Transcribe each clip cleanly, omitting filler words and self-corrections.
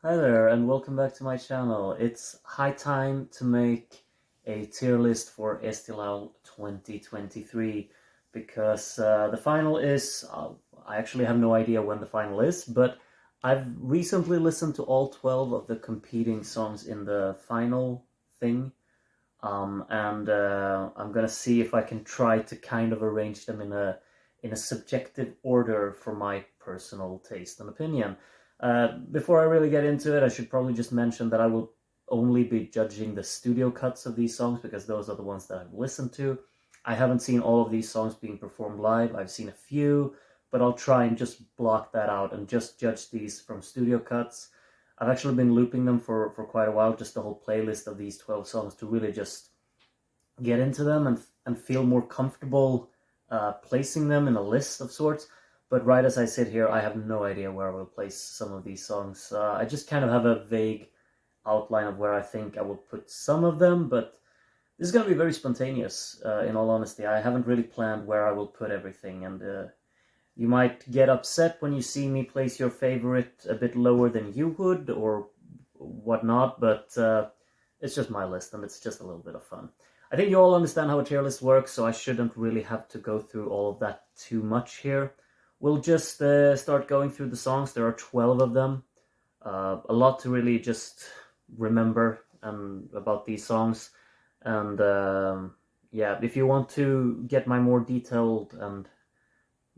Hi there, and welcome back to my channel. It's high time to make a tier list for Eesti Laul 2023 because the final is, I actually have no idea when the final is, but I've recently listened to all 12 of the competing songs in the final thing, and I'm gonna see if I can try to kind of arrange them in a subjective order for my personal taste and opinion. Before I really get into it, I should probably just mention that I will only be judging the studio cuts of these songs because those are the ones that I've listened to. I haven't seen all of these songs being performed live. I've seen a few, but I'll try and just block that out and just judge these from studio cuts. I've actually been looping them for quite a while, just the whole playlist of these 12 songs to really just get into them and feel more comfortable placing them in a list of sorts. But right as I sit here, I have no idea where I will place some of these songs. I just kind of have a vague outline of where I think I will put some of them, but this is going to be very spontaneous, in all honesty. I haven't really planned where I will put everything, and you might get upset when you see me place your favorite a bit lower than you would, or whatnot, but it's just my list, and it's just a little bit of fun. I think you all understand how a tier list works, so I shouldn't really have to go through all of that too much here. We'll just start going through the songs. There are 12 of them. A lot to really just remember about these songs. And yeah, if you want to get my more detailed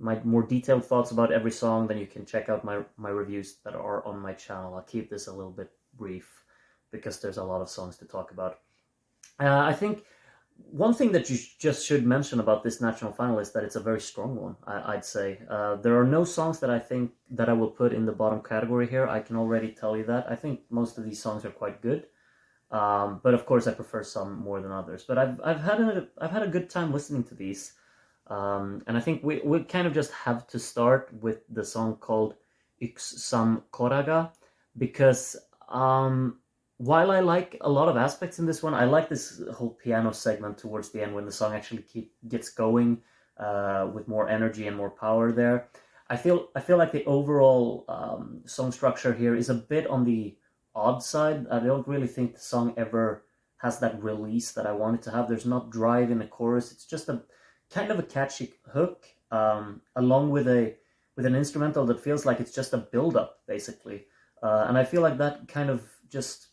thoughts about every song, then you can check out my reviews that are on my channel. I'll keep this a little bit brief because there's a lot of songs to talk about. I think one thing that you just should mention about this national final is that it's a very strong one, I'd say. There are no songs that I think that I will put in the bottom category here. I can already tell you that. I think most of these songs are quite good. But of course I prefer some more than others. But I've had a good time listening to these. And I think we kind of just have to start with the song called Yks Sam Koraga, because while I like a lot of aspects in this one, I like this whole piano segment towards the end when the song actually gets going with more energy and more power there. I feel like the overall song structure here is a bit on the odd side. I don't really think the song ever has that release that I want it to have. There's not drive in the chorus. It's just a kind of a catchy hook, along with an instrumental that feels like it's just a build up basically. And I feel like that kind of just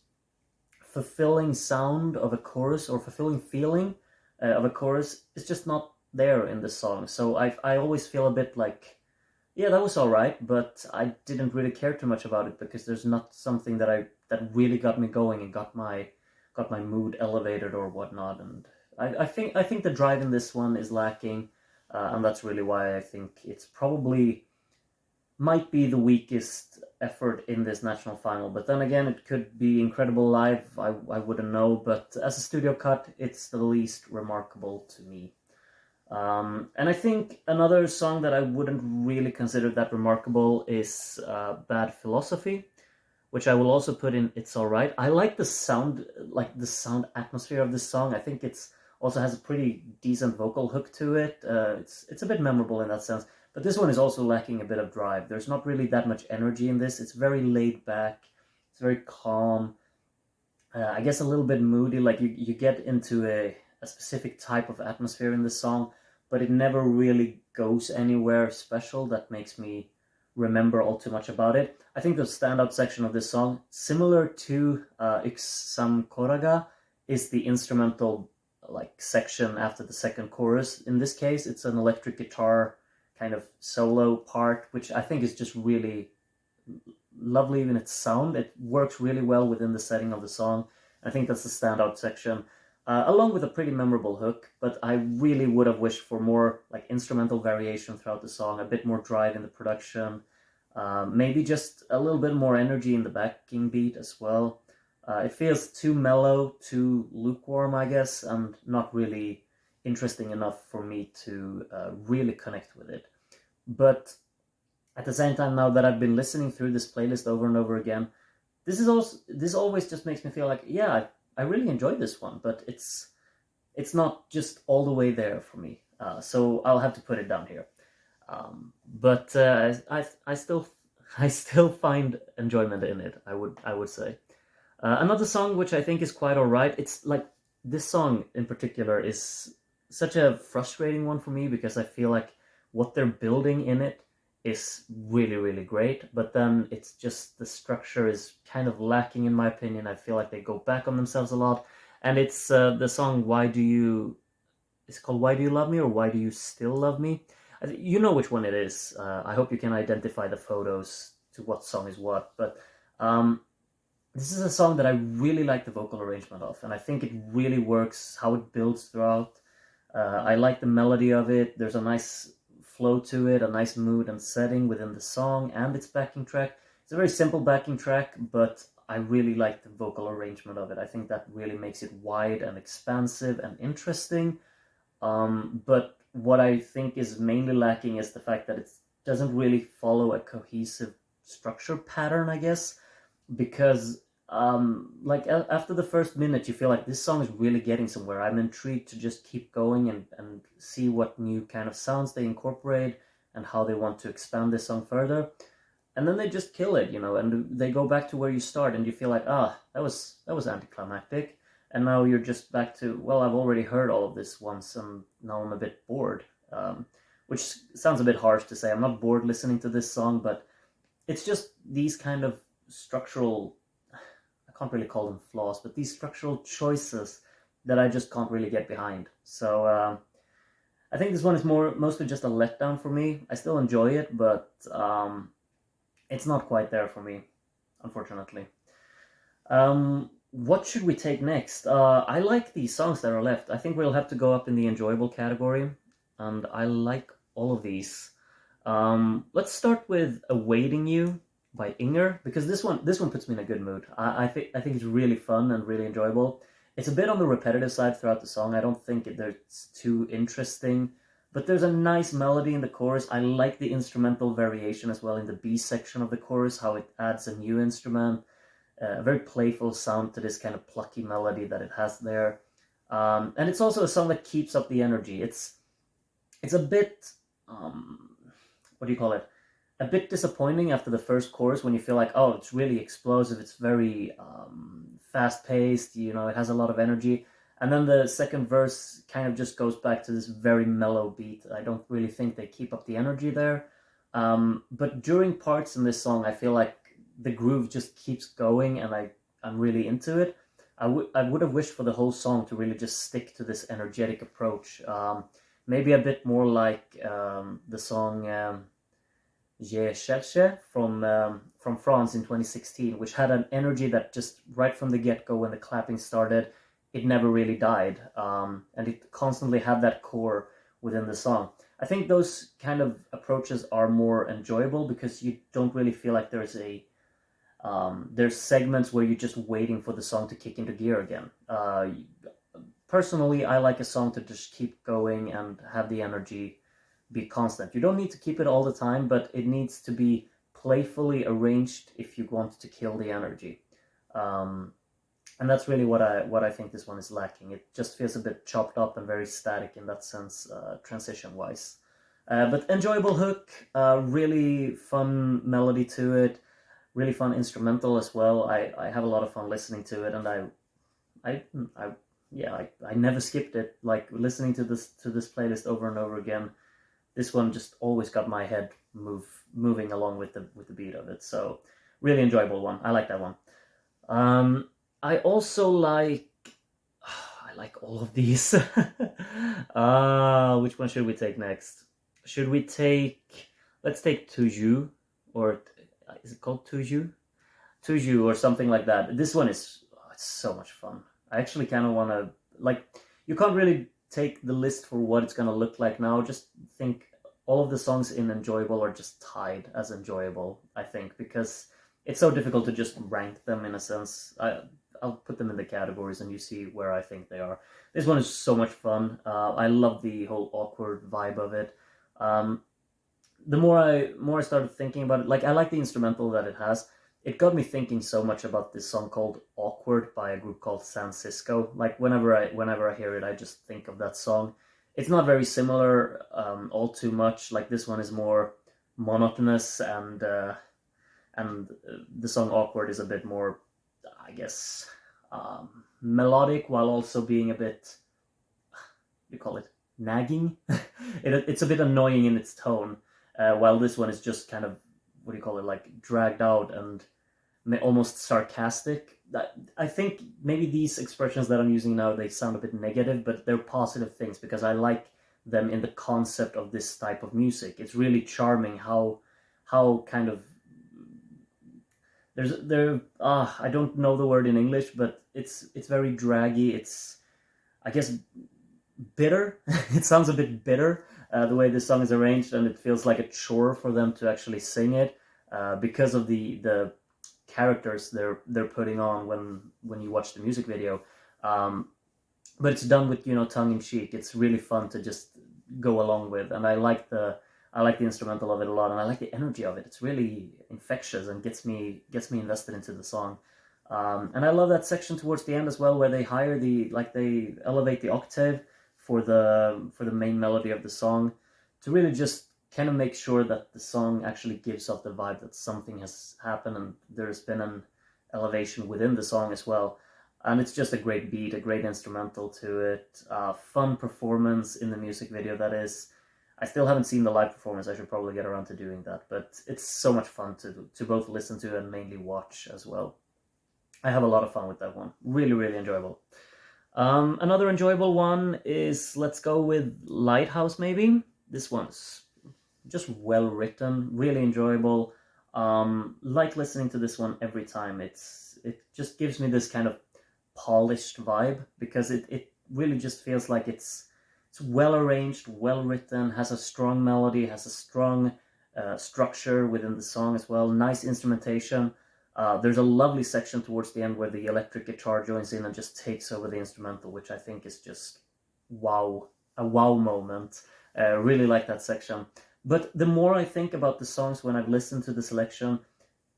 fulfilling sound of a chorus or fulfilling feeling of a chorus is just not there in the song. So I always feel a bit like, yeah, that was all right, but I didn't really care too much about it because there's not something that really got me going and got my mood elevated or whatnot. And I think the drive in this one is lacking, and that's really why I think it's probably might be the weakest effort in this national final. But then again, it could be incredible live. I wouldn't know. But as a studio cut, it's the least remarkable to me. And I think another song that I wouldn't really consider that remarkable is Bad Philosophy, which I will also put in It's Alright. I like the sound atmosphere of this song. I think it's also has a pretty decent vocal hook to it. It's a bit memorable in that sense. But this one is also lacking a bit of drive. There's not really that much energy in this. It's very laid back. It's very calm. I guess a little bit moody. Like you get into a specific type of atmosphere in this song, but it never really goes anywhere special that makes me remember all too much about it. I think the standout section of this song, similar to Yks Sam Koraga, is the instrumental like section after the second chorus. In this case, it's an electric guitar kind of solo part, which I think is just really lovely in its sound. It works really well within the setting of the song. I think that's the standout section, along with a pretty memorable hook. But I really would have wished for more like instrumental variation throughout the song, a bit more drive in the production, maybe just a little bit more energy in the backing beat as well. It feels too mellow, too lukewarm, I guess, and not really interesting enough for me to really connect with it. But at the same time, now that I've been listening through this playlist over and over again, this always just makes me feel like, yeah, I really enjoyed this one, but it's not just all the way there for me. So I'll have to put it down here. But I still I still find enjoyment in it. I would say. Another song which I think is quite alright. It's like this song in particular is such a frustrating one for me because I feel like what they're building in it is really really great, but then it's just the structure is kind of lacking in my opinion. I feel like they go back on themselves a lot, and it's the song "Why Do You." It's called "Why Do You Love Me" or "Why Do You Still Love Me." You know which one it is. I hope you can identify the photos to what song is what, but. Um, this is a song that I really like the vocal arrangement of, and I think it really works how it builds throughout. I like the melody of it. There's a nice flow to it, a nice mood and setting within the song and its backing track. It's a very simple backing track, but I really like the vocal arrangement of it. I think that really makes it wide and expansive and interesting. But what I think is mainly lacking is the fact that it doesn't really follow a cohesive structure pattern, I guess, because like after the first minute you feel like this song is really getting somewhere. I'm intrigued to just keep going and see what new kind of sounds they incorporate and how they want to expand this song further, and then they just kill it, and they go back to where you start and you feel like, that was anticlimactic, and now you're just back to, well, I've already heard all of this once and now I'm a bit bored. Which sounds a bit harsh to say. I'm not bored listening to this song, but it's just these kind of structural, I can't really call them flaws, but these structural choices that I just can't really get behind. So I think this one is mostly just a letdown for me. I still enjoy it, but it's not quite there for me, unfortunately. What should we take next? I like these songs that are left. I think we'll have to go up in the enjoyable category, and I like all of these. Let's start with "Awaiting You" by Inger, because this one puts me in a good mood. I think it's really fun and really enjoyable. It's a bit on the repetitive side throughout the song. I don't think it's too interesting, but there's a nice melody in the chorus. I like the instrumental variation as well in the B section of the chorus, how it adds a new instrument, a very playful sound to this kind of plucky melody that it has there. And it's also a song that keeps up the energy. It's a bit what do you call it? A bit disappointing after the first chorus when you feel like, oh, it's really explosive. It's very fast paced. It has a lot of energy. And then the second verse kind of just goes back to this very mellow beat. I don't really think they keep up the energy there. But during parts in this song, I feel like the groove just keeps going, and I'm really into it. I would have wished for the whole song to really just stick to this energetic approach. Maybe a bit more like the song Je cherche from France in 2016, which had an energy that just right from the get-go when the clapping started, it never really died, and it constantly had that core within the song. I think those kind of approaches are more enjoyable because you don't really feel like there's segments where you're just waiting for the song to kick into gear again. Personally, I like a song to just keep going and have the energy be constant. You don't need to keep it all the time, but it needs to be playfully arranged if you want to kill the energy. And that's really what I think this one is lacking. It just feels a bit chopped up and very static in that sense, transition-wise. But enjoyable hook, really fun melody to it, really fun instrumental as well. I have a lot of fun listening to it, and I never skipped it. Like listening to this playlist over and over again. This one just always got my head moving along with the beat of it. So really enjoyable one. I like that one. I also like I like all of these. Which one should we take next? Should we take? Let's take Tuju, or is it called Tuju? Tuju or something like that. This one is it's so much fun. I actually kind of want to like. You can't really take the list for what it's gonna look like now. Just think all of the songs in enjoyable are just tied as enjoyable. I think because it's so difficult to just rank them in a sense. I'll put them in the categories and you see where I think they are. This one is so much fun. I love the whole awkward vibe of it. The more I started thinking about it, like I like the instrumental that it has. It got me thinking so much about this song called "Awkward" by a group called San Cisco. Like whenever I hear it, I just think of that song. It's not very similar, all too much. Like this one is more monotonous and and the song Awkward is a bit more, I guess, melodic, while also being a bit, you call it, nagging. It's a bit annoying in its tone, while this one is just kind of, what do you call it, like dragged out and almost sarcastic. I think maybe these expressions that I'm using now, they sound a bit negative, but they're positive things because I like them in the concept of this type of music. It's really charming how kind of I don't know the word in English, but it's very draggy. It's, I guess, bitter. It sounds a bit bitter, the way this song is arranged, and it feels like a chore for them to actually sing it, because of the characters they're putting on when you watch the music video. But it's done with, tongue in cheek. It's really fun to just go along with, and I like the instrumental of it a lot, and I like the energy of it. It's really infectious and gets me invested into the song. And I love that section towards the end as well, where they they elevate the octave for the main melody of the song, to really just kind of make sure that the song actually gives off the vibe that something has happened and there's been an elevation within the song as well. And it's just a great beat, a great instrumental to it, fun performance in the music video, that is. I still haven't seen the live performance. I should probably get around to doing that, but it's so much fun to both listen to and mainly watch as well. I have a lot of fun with that one. Really, really enjoyable. Another enjoyable one is, let's go with Lighthouse, maybe. This one's just well written, really enjoyable. Like listening to this one every time. It just gives me this kind of polished vibe, because it really just feels like it's well arranged, well written, has a strong melody, has a strong structure within the song as well. Nice instrumentation. There's a lovely section towards the end where the electric guitar joins in and just takes over the instrumental, which I think is just wow, a wow moment. Really like that section. But the more I think about the songs when I've listened to the selection,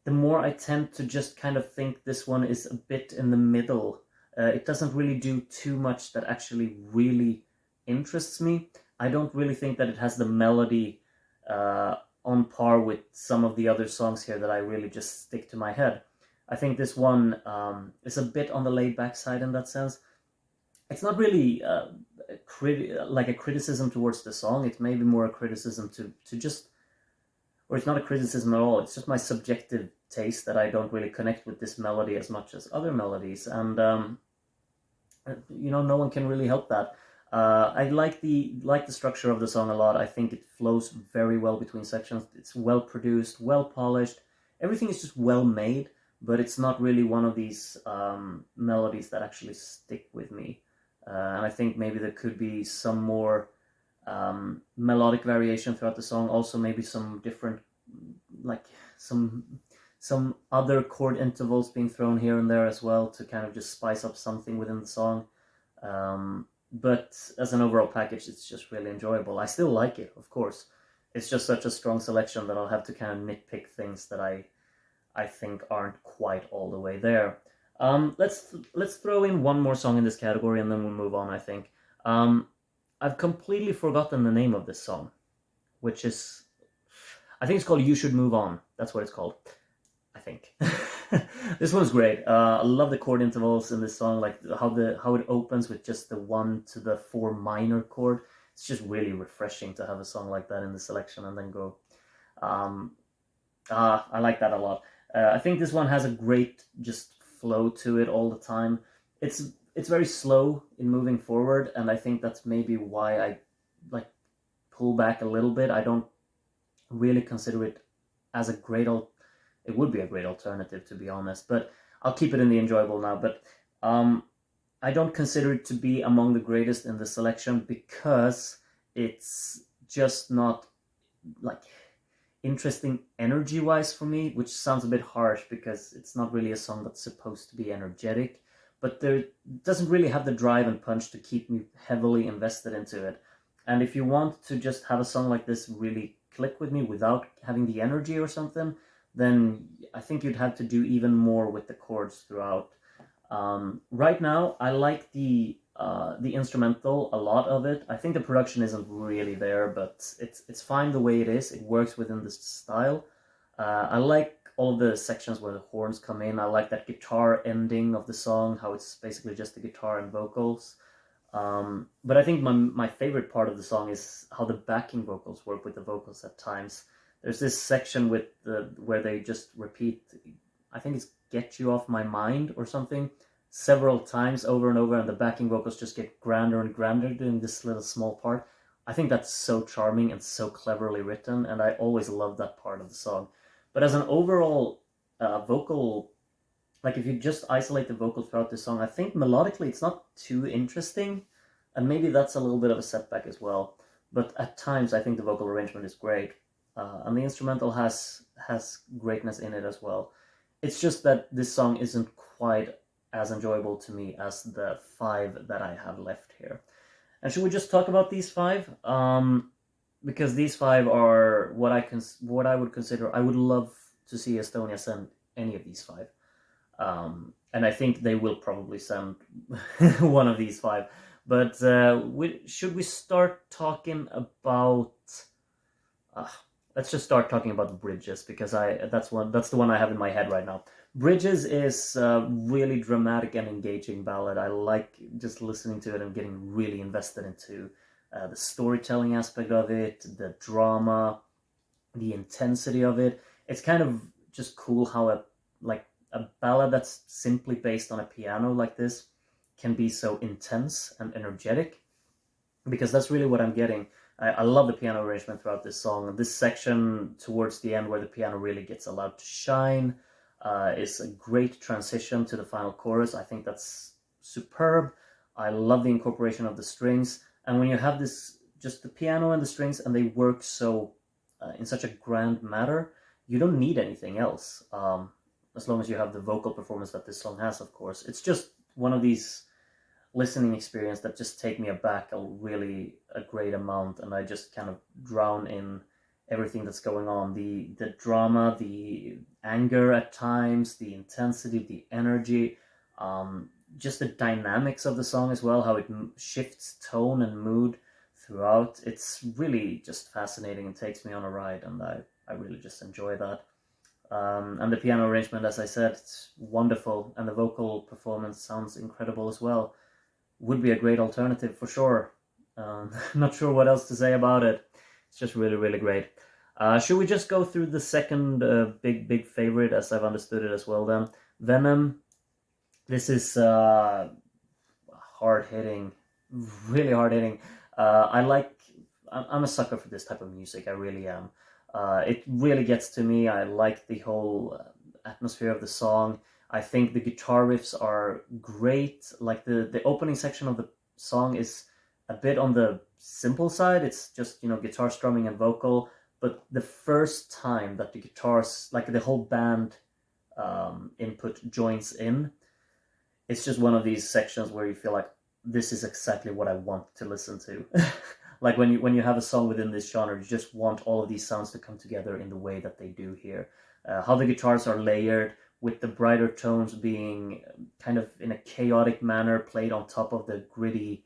the more I tend to just kind of think this one is a bit in the middle. It doesn't really do too much that actually really interests me. I don't really think that it has the melody on par with some of the other songs here that I really just stick to my head. I think this one is a bit on the laid-back side in that sense. It's not really like a criticism towards the song. It's maybe more a criticism to just, or it's not a criticism at all. It's just my subjective taste that I don't really connect with this melody as much as other melodies, and no one can really help that. I like the structure of the song a lot. I think it flows very well between sections. It's well produced, well polished. Everything is just well made, but it's not really one of these melodies that actually stick with me. And I think maybe there could be some more melodic variation throughout the song. Also, maybe some different, like some other chord intervals being thrown here and there as well, to kind of just spice up something within the song. But as an overall package, it's just really enjoyable. I still like it, of course. It's just such a strong selection that I'll have to kind of nitpick things that I think aren't quite all the way there. Let's throw in one more song in this category, and then we'll move on, I think. I've completely forgotten the name of this song, which is, I think it's called You Should Move On. That's what it's called, I think. This one's great. I love the chord intervals in this song, like how it opens with just the 1 to the 4 minor chord. It's just really refreshing to have a song like that in the selection, and then go. I like that a lot. I think this one has a great just flow to it all the time. It's very slow in moving forward, and I think that's maybe why I like pull back a little bit. I don't really consider it as a great it would be a great alternative, to be honest, but I'll keep it in the enjoyable now. But I don't consider it to be among the greatest in the selection, because it's just not like interesting energy-wise for me, which sounds a bit harsh because it's not really a song that's supposed to be energetic, but there doesn't really have the drive and punch to keep me heavily invested into it. And if you want to just have a song like this really click with me without having the energy or something, then I think you'd have to do even more with the chords throughout. Right now, I like the instrumental, a lot of it. I think the production isn't really there, but it's fine the way it is. It works within the style. I like all the sections where the horns come in. I like that guitar ending of the song, how it's basically just the guitar and vocals. But I think my favorite part of the song is how the backing vocals work with the vocals at times. There's this section with where they just repeat, I think it's "Get You Off My Mind" or something, several times over and over, and the backing vocals just get grander and grander in this little small part. I think that's so charming and so cleverly written, and I always love that part of the song. But as an overall vocal, like if you just isolate the vocals throughout the song, I think melodically it's not too interesting, and maybe that's a little bit of a setback as well. But at times I think the vocal arrangement is great, and the instrumental has greatness in it as well. It's just that this song isn't quite as enjoyable to me as the five that I have left here. And should we just talk about these five? Because these five are what I would consider. I would love to see Estonia send any of these five, and I think they will probably send one of these five. But should we start talking about? Uh, let's just start talking about Bridges, because that's the one I have in my head right now. Bridges is a really dramatic and engaging ballad. I like just listening to it and getting really invested into the storytelling aspect of it, the drama, the intensity of it. It's kind of just cool how a ballad that's simply based on a piano like this can be so intense and energetic, because that's really what I'm getting. I love the piano arrangement throughout this song. This section towards the end where the piano really gets allowed to shine is a great transition to the final chorus. I think that's superb. I love the incorporation of the strings. And when you have this, just the piano and the strings, and they work so in such a grand manner, you don't need anything else. As long as you have the vocal performance that this song has, of course. It's just one of these listening experience that just take me aback a great amount, and I just kind of drown in everything that's going on. The drama, the anger at times, the intensity, the energy, just the dynamics of the song as well, how it shifts tone and mood throughout. It's really just fascinating and takes me on a ride, and I really just enjoy that. And the piano arrangement, as I said, it's wonderful, and the vocal performance sounds incredible as well. Would be a great alternative for sure. Not sure what else to say about it. It's just really, really great. Should we just go through the second big favorite, as I've understood it as well then? Venom. This is hard-hitting, really hard-hitting. I'm a sucker for this type of music, I really am. It really gets to me. I like the whole atmosphere of the song. I think the guitar riffs are great. Like the opening section of the song is a bit on the simple side. It's just, guitar strumming and vocal. But the first time that the guitars, like the whole band input joins in, it's just one of these sections where you feel like this is exactly what I want to listen to. Like when you have a song within this genre, you just want all of these sounds to come together in the way that they do here. How the guitars are layered, with the brighter tones being kind of in a chaotic manner played on top of the gritty,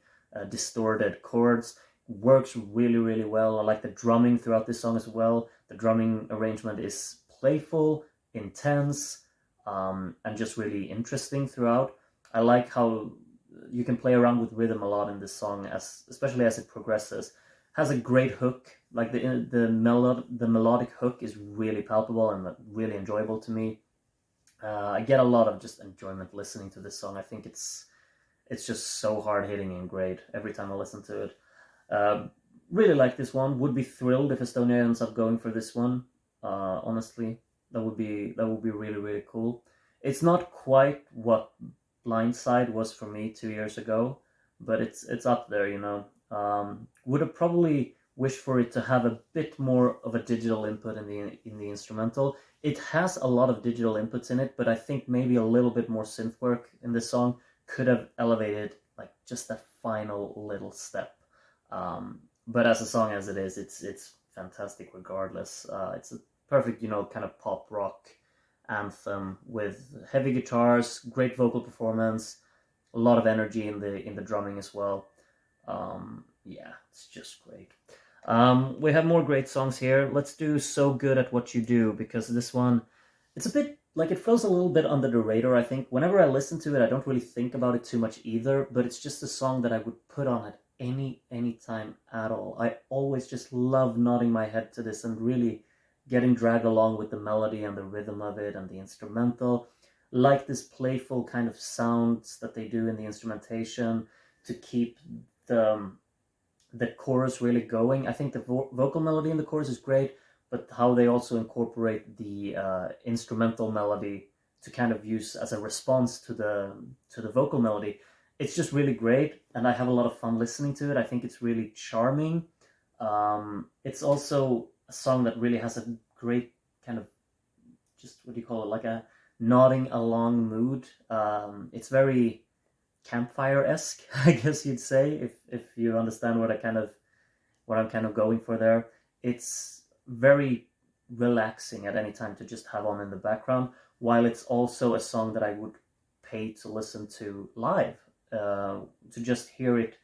distorted chords, works really, really well. I like the drumming throughout this song as well. The drumming arrangement is playful, intense, and just really interesting throughout. I like how you can play around with rhythm a lot in this song, especially as it progresses. Has a great hook. Like the melodic hook is really palpable and really enjoyable to me. I get a lot of just enjoyment listening to this song. I think it's just so hard hitting and great every time I listen to it. Really like this one. Would be thrilled if Estonia ends up going for this one. Honestly, that would be really, really cool. It's not quite what Blindside was for me 2 years ago, but it's up there, Would have probably wished for it to have a bit more of a digital input in the instrumental. It has a lot of digital inputs in it, but I think maybe a little bit more synth work in this song could have elevated like just that final little step. But as a song as it is, it's fantastic regardless. It's a perfect, kind of pop rock anthem with heavy guitars, great vocal performance, a lot of energy in the drumming as well. Yeah, it's just great. We have more great songs here. Let's do So Good at What You Do, because this one, it's a bit like, it feels a little bit under the radar, I think. Whenever I listen to it, I don't really think about it too much either, but it's just a song that I would put on at any time at all. I always just love nodding my head to this and really getting dragged along with the melody and the rhythm of it and the instrumental. Like this playful kind of sounds that they do in the instrumentation to keep the the chorus really going. I think the vocal melody in the chorus is great, but how they also incorporate the instrumental melody to kind of use as a response to the vocal melody, it's just really great, and I have a lot of fun listening to it. I think it's really charming. It's also a song that really has a great kind of, just what do you call it, like a nodding along mood. It's very campfire-esque, I guess you'd say, if you understand what I'm kind of going for there. It's very relaxing at any time to just have on in the background, while it's also a song that I would pay to listen to live, to just hear it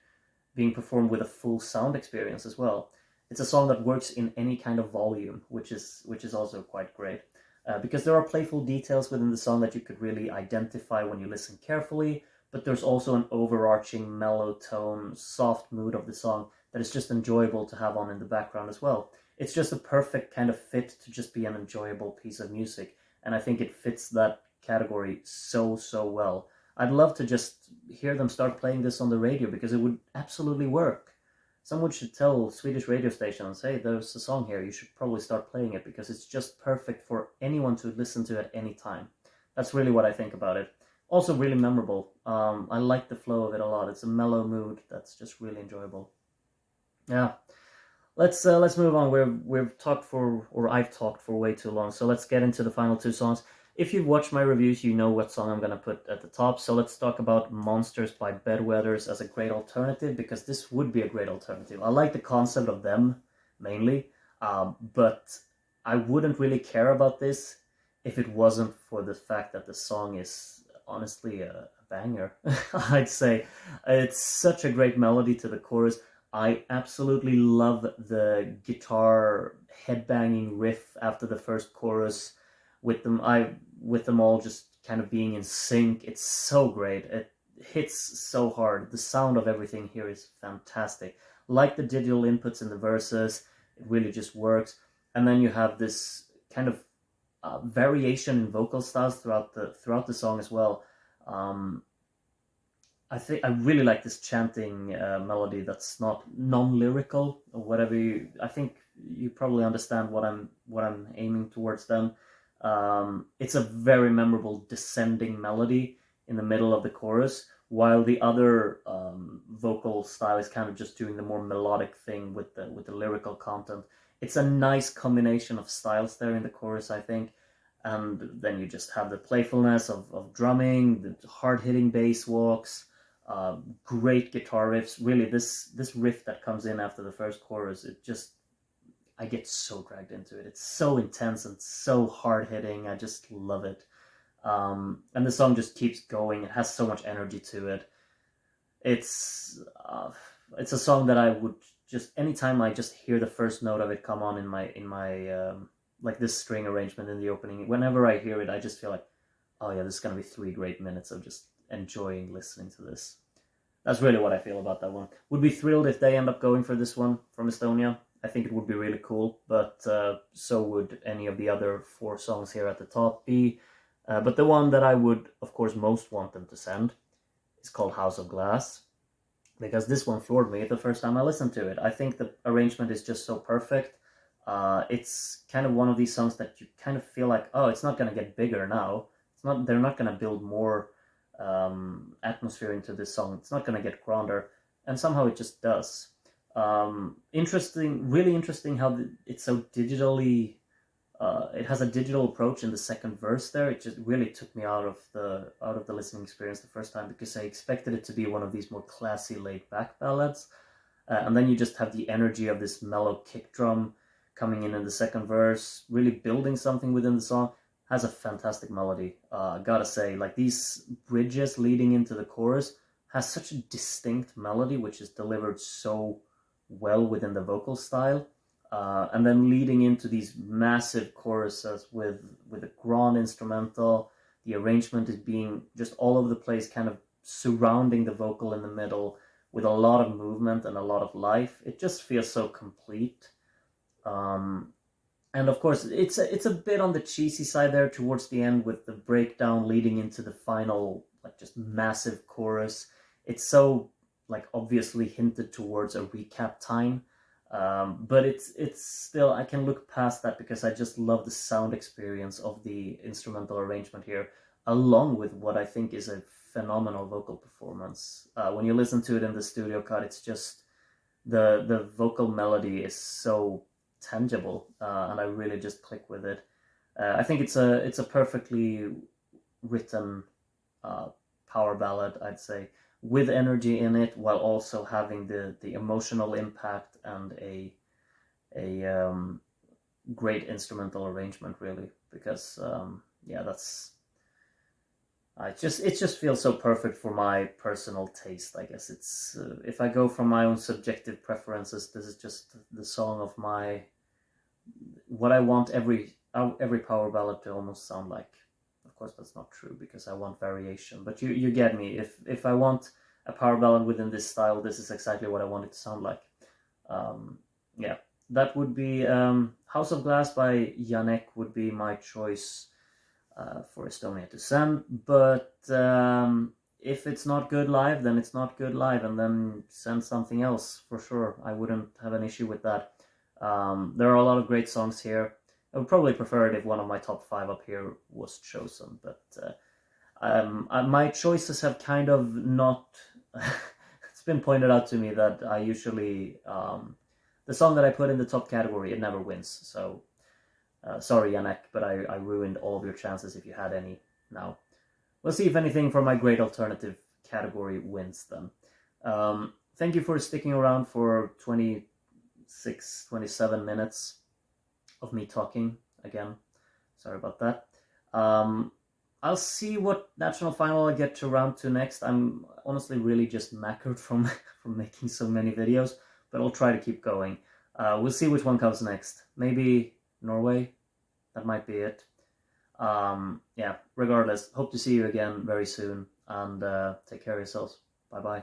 being performed with a full sound experience as well. It's a song that works in any kind of volume, which is also quite great. Because there are playful details within the song that you could really identify when you listen carefully, but there's also an overarching mellow tone, soft mood of the song that is just enjoyable to have on in the background as well. It's just a perfect kind of fit to just be an enjoyable piece of music, and I think it fits that category so well. I'd love to just hear them start playing this on the radio, because it would absolutely work. Someone should tell Swedish radio stations, hey, there's a song here, you should probably start playing it, because it's just perfect for anyone to listen to at any time. That's really what I think about it. Also really memorable. I like the flow of it a lot. It's a mellow mood that's just really enjoyable. Yeah, let's move on. We've talked for, or I've talked for way too long, so let's get into the final two songs. If you've watched my reviews, you know what song I'm gonna put at the top. So let's talk about Monsters by Bedwetters as a great alternative, because this would be a great alternative. I like the concept of them mainly, but I wouldn't really care about this if it wasn't for the fact that the song is honestly a banger. I'd say it's such a great melody to the chorus. I absolutely love the guitar headbanging riff after the first chorus, with them all just kind of being in sync. It's so great. It hits so hard. The sound of everything here is fantastic. Like the digital inputs in the verses, it really just works. And then you have this kind of variation in vocal styles throughout the song as well. I think I really like this chanting melody that's not non-lyrical or whatever. I think you probably understand what I'm aiming towards then. It's a very memorable descending melody in the middle of the chorus, while the other vocal style is kind of just doing the more melodic thing with the lyrical content. It's a nice combination of styles there in the chorus, I think. And then you just have the playfulness of drumming, the hard-hitting bass walks, great guitar riffs. Really, this riff that comes in after the first chorus, I get so dragged into it. It's so intense and so hard-hitting. I just love it. And the song just keeps going. It has so much energy to it. It's a song that I would just, anytime I just hear the first note of it come on in my like this string arrangement in the opening, whenever I hear it, I just feel like, oh yeah, this is gonna be 3 great minutes of just enjoying listening to this. That's really what I feel about that one. Would be thrilled if they end up going for this one from Estonia. I think it would be really cool, but so would any of the other 4 songs here at the top be. But the one that I would, of course, most want them to send is called House of Glass, because this one floored me the first time I listened to it. I think the arrangement is just so perfect. It's kind of one of these songs that you kind of feel like, oh, it's not going to get bigger now. They're not going to build more atmosphere into this song. It's not going to get grander, and somehow it just does. Really interesting how it's so digitally. It has a digital approach in the second verse there. It just really took me out of the listening experience the first time, because I expected it to be one of these more classy, laid-back ballads, and then you just have the energy of this mellow kick drum coming in the second verse, really building something within the song. Has a fantastic melody. Gotta say, like these bridges leading into the chorus has such a distinct melody, which is delivered so well within the vocal style. and then leading into these massive choruses with a grand instrumental. The arrangement is being just all over the place, kind of surrounding the vocal in the middle with a lot of movement and a lot of life. It just feels so complete. And of course, it's a bit on the cheesy side there towards the end with the breakdown leading into the final, like, just massive chorus. It's so, like, obviously hinted towards a recap time, but it's still, I can look past that because I just love the sound experience of the instrumental arrangement here, along with what I think is a phenomenal vocal performance. When you listen to it in the studio cut, it's just the vocal melody is so tangible, and I really just click with it. I think it's a perfectly written power ballad, I'd say, with energy in it, while also having the emotional impact and a great instrumental arrangement, really. Because yeah, that's it just feels so perfect for my personal taste. I guess it's if I go from my own subjective preferences, this is just the song of what I want every power ballad to almost sound like. Of course, that's not true because I want variation, but you get me. If I want a power ballad within this style, this is exactly what I want it to sound like. Yeah, that would be House of Glass by Janek would be my choice for Estonia to send. But if it's not good live, then it's not good live, and then send something else for sure. I wouldn't have an issue with that. There are a lot of great songs here. I would probably prefer it if one of my top 5 up here was chosen, but my choices have kind of not. It's been pointed out to me that I usually the song that I put in the top category, it never wins. So sorry, Janek, but I ruined all of your chances if you had any now. We'll see if anything from my great alternative category wins then. Thank you for sticking around for 26, 27 minutes of me talking again. Sorry about that. I'll see what national final I get to round 2 next. I'm honestly really just knackered from making so many videos, but I'll try to keep going. We'll see which one comes next. Maybe Norway. That might be it. Yeah, regardless, hope to see you again very soon, and take care of yourselves. Bye bye.